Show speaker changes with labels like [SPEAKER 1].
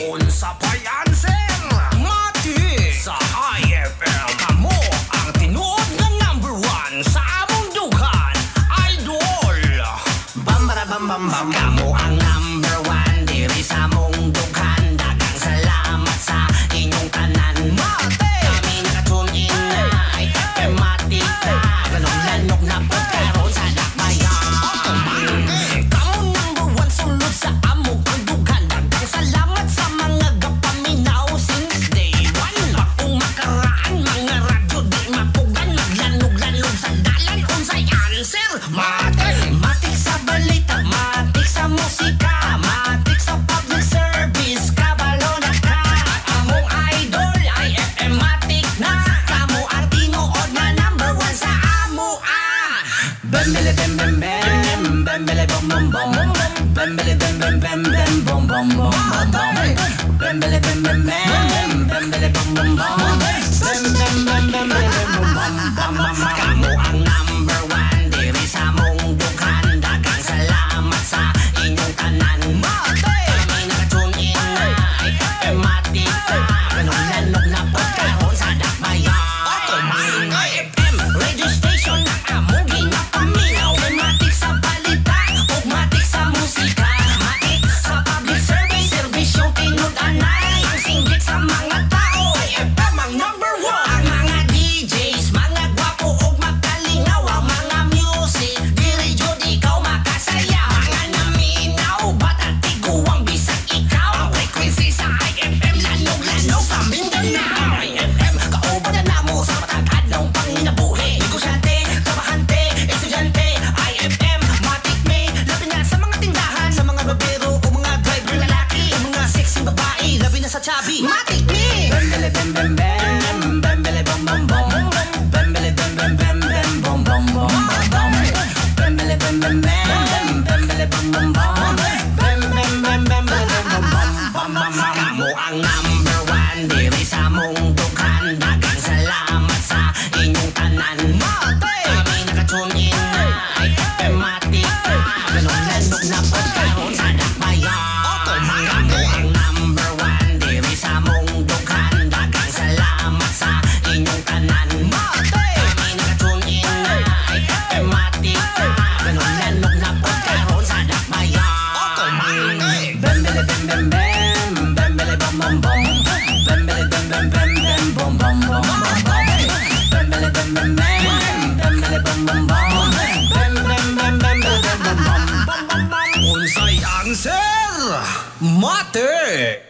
[SPEAKER 1] Unsa pa yan, sir? Mati sa IFM. Kamo ang tinuod nga #1 sa among dughan, idol. Bambara bam bam bam. Kamo ang #1 diri sa among dughan. Daghang salamat sa inyong tanan. Mati kami nakatune in na IFM Mati ka. Ganong lanok na pagkaroon sa dakbayan. Kamo #1 sulod sa among dughan. Daghang salamat sa mga gapaminaw since day one. Bakong makaraan mga radyo di mapugan. Naglanog-lanog sa dalan unsay answer. Matik sa balita, matik sa musika, matik sa public service, kabalo na ka. At among idol, IFM Matik na. Kamo ang tinuod na #1 sa amo Bembele bem bem bem, bembele bom bom bom, bembele bem bem bem bem bom bom bom bom, bembele bem bem bem, bembele bom bom bom, bem bem bem bem bem bom bom bom bom. Kamo ang #1 diri sa among dughan. Daghang salamat sa inyong tanan. Kami nakatune in na IFM Matik ka. Ganong lanok na pagkaroon sa dakbayan. IFM radio station ang among ginapaminaw. Matik sa balita ug matik sa musika, matik sa public service, serbisyong tinud-anay. Ang singgit sa mga tao, IFM ang #1. Ang mga DJs, mga gwapo ug makalingaw. Ang mga music, diri jud ikaw makasaya. Mga naminaw, ba't tiguang bisag ikaw. Ang frequency sa IFM, lanog-lanog sa Mindanao. IFM, kauban na namo sa matag adlaw panginabuhi. Negosyante, trabahante, estudyante, IFM, Matik me. Labi na sa mga tindahan, sa mga babero o mga driver lalaki, mga sexy babae, labi na sa chubby. Matik me. Bembele bem bem bem, bembele bom bom bom, bembele bem bem bem bem bom bom bom bom, bembele bem bem bem, bembele bom bom bom, bem bem bem bem bem bom bom bom. Kamo ang #1 diri sa among dughan. Daghang salamat sa inyong tanan. Kami nakatune in na IFM Matik ka. Ganong lanok na pagkaroon sa dakbayan. Kamo ang #1 diri sa among dughan. Daghang salamat sa inyong tanan. Kami nakatune in na IFM Matik ka. Ganong lanok na pagkaroon sa dakbayan. Bembele bem bem bem, bembele bom bom bom, bembele bem bem bem bem bom bom bom bom, bembele bem bem bem, bembele bom bom bom, bem bem bem bem bem bom bom bom bom. Unsay answer? Mati.